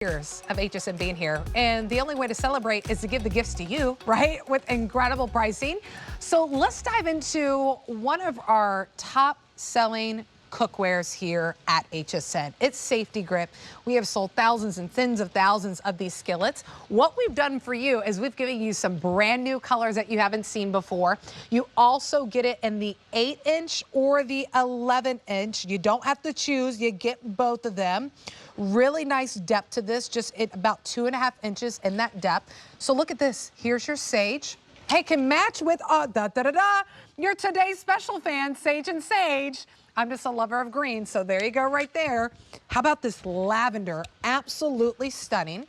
Years of HSN being here, and the only way to celebrate is to give the gifts to you, right? With incredible pricing. So let's dive into one of our top selling cookwares here at HSN. It's Safe-T-Grip. We have sold thousands and tens of thousands of these skillets. What we've done for you is we've given you some brand new colors that you haven't seen before. You also get it in the 8-inch or the 11-inch. You don't have to choose, you get both of them. Really nice depth to this, just at about 2.5 inches in that depth. So look at this, here's your sage. Hey, can match with your today's special fan, Sage and Sage. I'm just a lover of green, so there you go right there. How about this lavender? Absolutely stunning.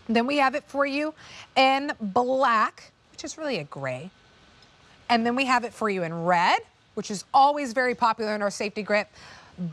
Then we have it for you in black, which is really a gray. And then we have it for you in red, which is always very popular in our Safe-T-Grip.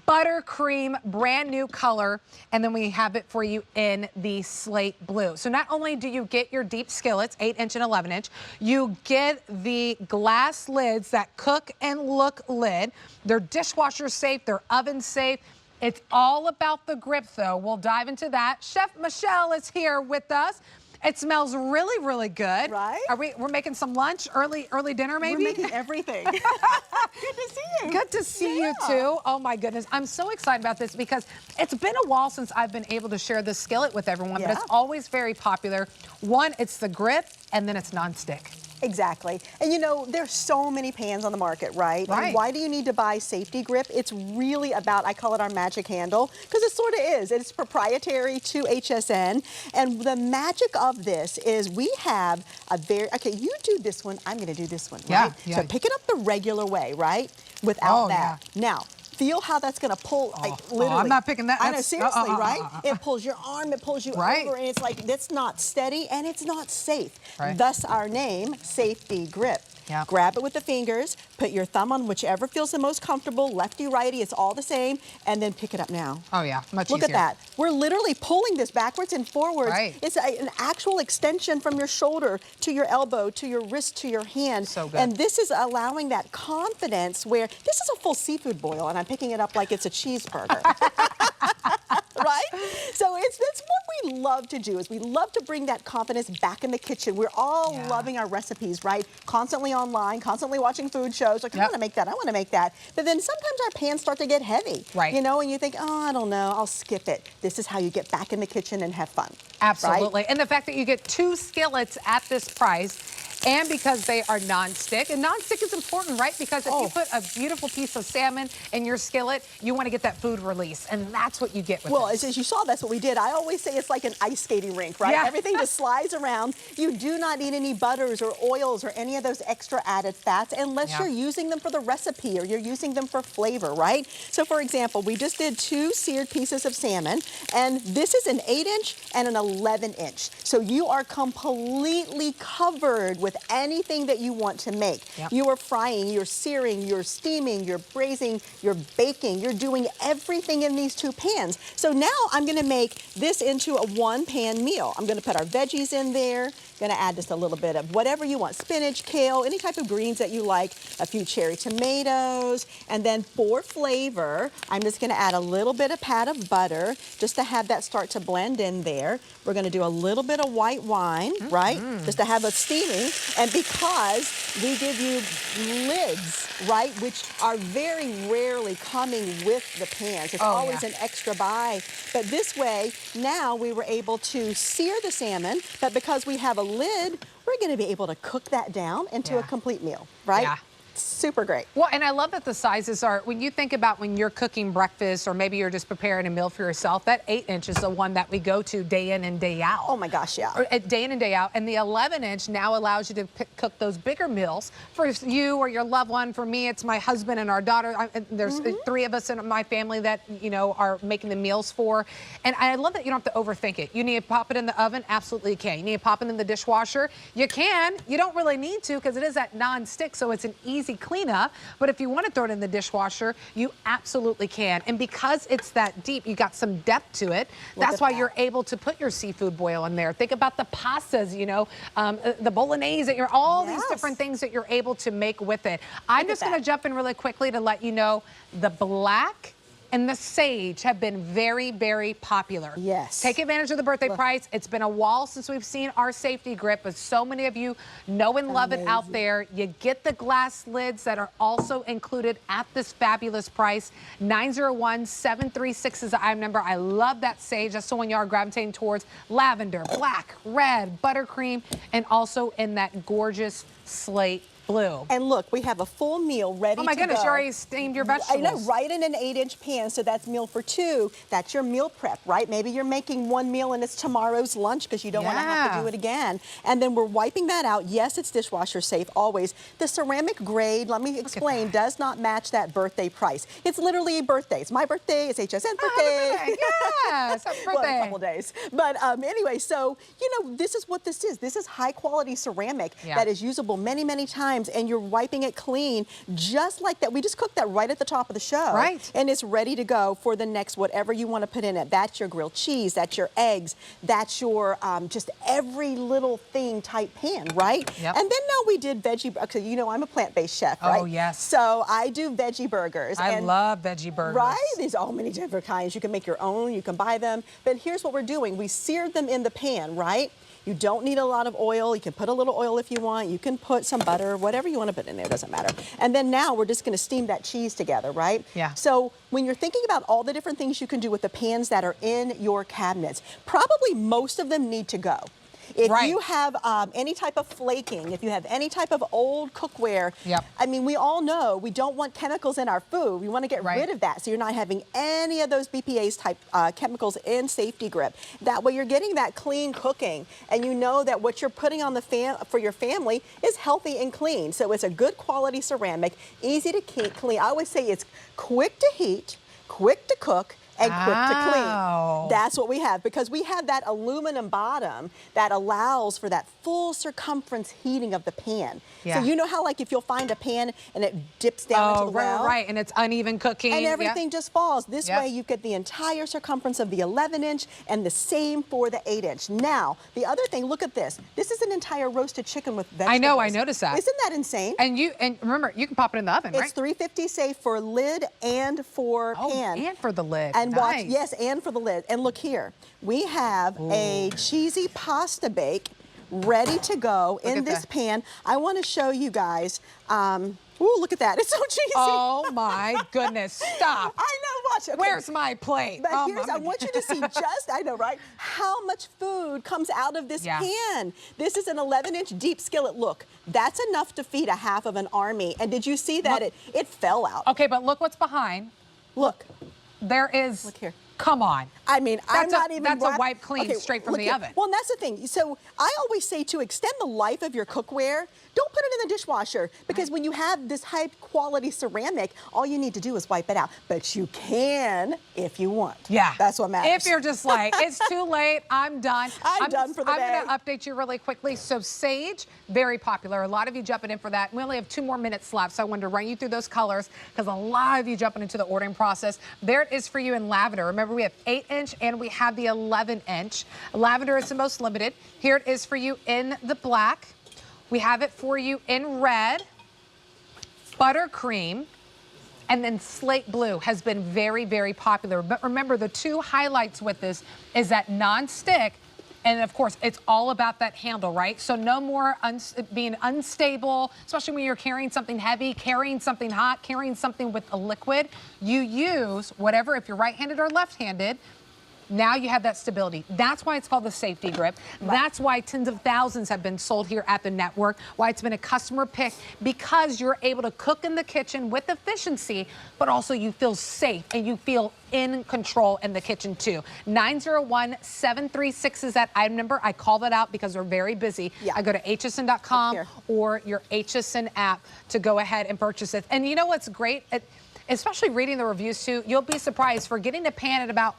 Buttercream, brand new color, and then we have it for you in the slate blue. So not only do you get your deep skillets, 8-inch and 11-inch, you get the glass lids that cook and look lid. They're dishwasher safe, they're oven safe. It's all about the grip though. We'll dive into that. Chef Michelle is here with us. It smells really, really good. Right? We're making some lunch, early dinner maybe? We're making everything. Good to see you. Good to see you too. Oh my goodness. I'm so excited about this because it's been a while since I've been able to share this skillet with everyone, but it's always very popular. One, it's the grip, and then it's nonstick. Exactly. And you know, there's so many pans on the market, right? And why do you need to buy Safe-T-Grip? It's really about, I call it our magic handle, because it sort of is. It's proprietary to HSN. And the magic of this is we have a very, okay, you do this one, I'm gonna do this one, right? Yeah. So pick it up the regular way, right? Without that. Now, feel how that's gonna pull, like literally. I'm not picking that. I know, seriously, right? It pulls your arm, it pulls you over, and it's like, that's not steady and it's not safe. Thus our name, Safe-T-Grip. Grab it with the fingers, put your thumb on whichever feels the most comfortable, lefty, righty, it's all the same, and then pick it up now. Oh yeah, much easier. Look at that. We're literally pulling this backwards and forwards. It's an actual extension from your shoulder to your elbow, to your wrist, to your hand. So good. And this is allowing that confidence where, this is a full seafood boil, and I'm picking it up like it's a cheeseburger. Right? So that's what we love to do, is we love to bring that confidence back in the kitchen. We're all loving our recipes, right? Constantly online, constantly watching food shows, like I want to make that, I want to make that. But then sometimes our pans start to get heavy, you know, and you think, oh, I don't know, I'll skip it. This is how you get back in the kitchen and have fun. Absolutely. And the fact that you get 2 skillets at this price, and because they are non-stick, and non-stick is important, right? Because if you put a beautiful piece of salmon in your skillet, you want to get that food release, and that's what you get with it. Well, as you saw, that's what we did. I always say it's like an ice skating rink, right? Everything just slides around. You do not need any butters or oils or any of those extra added fats unless you're using them for the recipe or you're using them for flavor, right? So for example, we just did 2 seared pieces of salmon, and this is an 8-inch and an 11-inch. So you are completely covered with anything that you want to make. You are frying, you're searing, you're steaming, you're braising, you're baking, you're doing everything in these 2 pans. So now I'm gonna make this into a 1-pan meal. I'm gonna put our veggies in there, gonna add just a little bit of whatever you want, spinach, kale, any type of greens that you like, a few cherry tomatoes, and then for flavor, I'm just gonna add a little bit of pat of butter just to have that start to blend in there. We're gonna do a little bit of white wine, right? Just to have it steaming. And because we give you lids, right, which are very rarely coming with the pans. It's always an extra buy. But this way, now we were able to sear the salmon, but because we have a lid, we're gonna be able to cook that down into a complete meal, right? Super great. Well, and I love that the sizes are, when you think about when you're cooking breakfast or maybe you're just preparing a meal for yourself, that 8-inch is the one that we go to day in and day out. Oh my gosh, yeah. Or day in and day out. And the 11-inch now allows you to cook those bigger meals for you or your loved one. For me, it's my husband and our daughter. There's 3 of us in my family that, you know, are making the meals for. And I love that you don't have to overthink it. You need to pop it in the oven? Absolutely you can. You need to pop it in the dishwasher? You can. You don't really need to because it is that non-stick, so it's an easy cleanup, but if you want to throw it in the dishwasher, you absolutely can. And because it's that deep, you got some depth to it. That's why you're able to put your seafood boil in there. Think about the pastas, you know, the bolognese, all these different things that you're able to make with it. I'm just going to jump in really quickly to let you know the black and the Sage have been very, very popular. Yes. Take advantage of the birthday price. It's been a while since we've seen our safety grip, but so many of you know and love it out there. You get the glass lids that are also included at this fabulous price. 901-736 is the item number. I love that Sage. That's the one you are gravitating towards. Lavender, black, red, buttercream, and also in that gorgeous slate blue. And look, we have a full meal ready to go. Oh my goodness, you already steamed your vegetables. I know, right in an 8-inch pan, so that's meal for two. That's your meal prep, right? Maybe you're making one meal and it's tomorrow's lunch because you don't want to have to do it again. And then we're wiping that out. Yes, it's dishwasher safe, always. The ceramic grade, let me explain, does not match that birthday price. It's literally a birthday. It's my birthday, it's HSN's birthday. Yes, happy birthday. Well, a couple days. But anyway, so, you know, this is what this is. This is high quality ceramic that is usable many, many times, and you're wiping it clean just like that. We just cooked that right at the top of the show. Right. And it's ready to go for the next whatever you want to put in it. That's your grilled cheese, that's your eggs, that's your just every little thing type pan, right? Yep. And then now we did veggie, because you know I'm a plant-based chef, right? Oh, yes. So I do veggie burgers. I love veggie burgers. Right? There's all many different kinds. You can make your own, you can buy them. But here's what we're doing. We seared them in the pan, right? You don't need a lot of oil. You can put a little oil if you want. You can put some butter, whatever you want to put in there, doesn't matter. And then now we're just going to steam that cheese together, right? Yeah. So when you're thinking about all the different things you can do with the pans that are in your cabinets, probably most of them need to go. If you have any type of flaking, if you have any type of old cookware, I mean, we all know we don't want chemicals in our food. We want to get rid of that, so you're not having any of those BPA's type chemicals in Safety Grip. That way you're getting that clean cooking, and you know that what you're putting on the for your family is healthy and clean. So it's a good quality ceramic, easy to clean. I always say it's quick to heat, quick to cook, and quick to clean. That's what we have, because we have that aluminum bottom that allows for that full circumference heating of the pan. So you know how, like, if you'll find a pan and it dips down into the well? Right, and it's uneven cooking. And everything just falls. This way you get the entire circumference of the 11-inch and the same for the 8-inch. Now, the other thing, look at this. This is an entire roasted chicken with vegetables. I know, I noticed that. Isn't that insane? And remember, you can pop it in the oven, right? It's 350 safe for lid and for pan. And for the lid. And watch, yes, and for the lid. And look here, we have a cheesy pasta bake ready to go in this pan. I want to show you guys. Ooh, look at that. It's so cheesy. Oh my goodness, stop. I know, watch. Okay. Where's my plate? But here's, I want you to see just, I know, right? How much food comes out of this pan. This is an 11-inch deep skillet. Look, that's enough to feed a half of an army. And did you see that it fell out? Okay, but look what's behind. Look. There is. Look here. Come on. I mean, I'm not even. That's a wipe clean straight from the oven. Well, and that's the thing. So I always say, to extend the life of your cookware, don't put it in the dishwasher, because when you have this high quality ceramic, all you need to do is wipe it out. But you can if you want. Yeah. That's what matters. If you're just like, it's too late, I'm done. I'm done for the day. I'm going to update you really quickly. So Sage, very popular. A lot of you jumping in for that. We only have 2 more minutes left, so I wanted to run you through those colors, because a lot of you jumping into the ordering process. There it is for you in lavender. Remember, we have 8-inch and we have the 11-inch. Lavender is the most limited. Here it is for you in the black. We have it for you in red, buttercream, and then slate blue has been very, very popular. But remember, the 2 highlights with this is that non-stick, and of course, it's all about that handle, right? So no more being unstable, especially when you're carrying something heavy, carrying something hot, carrying something with a liquid. You use whatever, if you're right-handed or left-handed, now you have that stability. That's why it's called the Safety Grip. That's why tens of thousands have been sold here at the network, why it's been a customer pick, because you're able to cook in the kitchen with efficiency, but also you feel safe and you feel in control in the kitchen too. 901-736 is that item number. I call that out because we're very busy. I go to hsn.com or your HSN app to go ahead and purchase it. And you know what's great? Especially reading the reviews too, you'll be surprised for getting a pan at about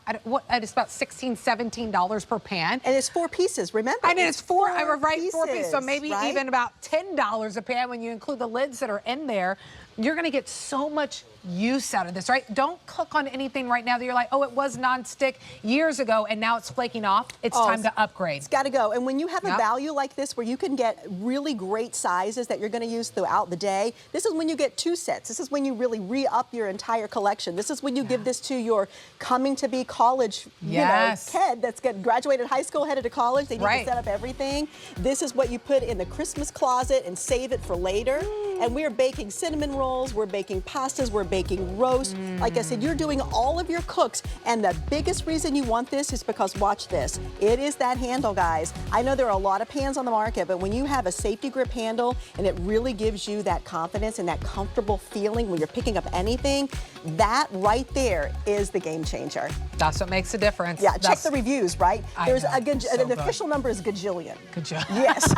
it's about $16, $17 per pan. And it's 4 pieces, remember? I mean, it's 4 pieces. 4 pieces, so maybe right? even about $10 a pan when you include the lids that are in there. you're gonna get so much use out of this, right? Don't cook on anything right now that you're like, oh, it was nonstick years ago and now it's flaking off. It's time to upgrade. It's gotta go. And when you have a value like this where you can get really great sizes that you're gonna use throughout the day, this is when you get 2 sets. This is when you really re-up your entire collection. This is when you give this to your coming to be college, you know, kid that's graduated high school, headed to college. They need to set up everything. This is what you put in the Christmas closet and save it for later. And we are baking cinnamon rolls, we're baking pastas, we're baking roast. Like I said, you're doing all of your cooks. And the biggest reason you want this is because, watch this, it is that handle, guys. I know there are a lot of pans on the market, but when you have a safety grip handle and it really gives you that confidence and that comfortable feeling when you're picking up anything, that right there is the game changer. That's what makes a difference. Yeah, check the reviews, right? There's the official number is gajillion. Yes.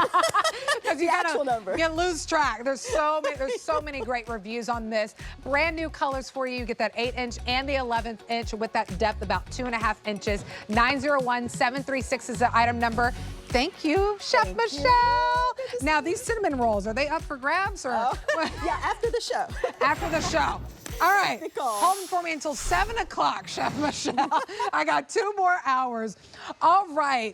That's the actual number. You lose track. There's so many great reviews on this. Brand new colors for you. You get that 8-inch and the 11th inch with that depth about 2.5 inches. 901-736 is the item number. Thank you, Chef Michelle. Now, these cinnamon rolls, are they up for grabs? Or yeah, after the show. After the show. All right, hold for me until 7 o'clock, Chef Michelle. I got 2 more hours. All right,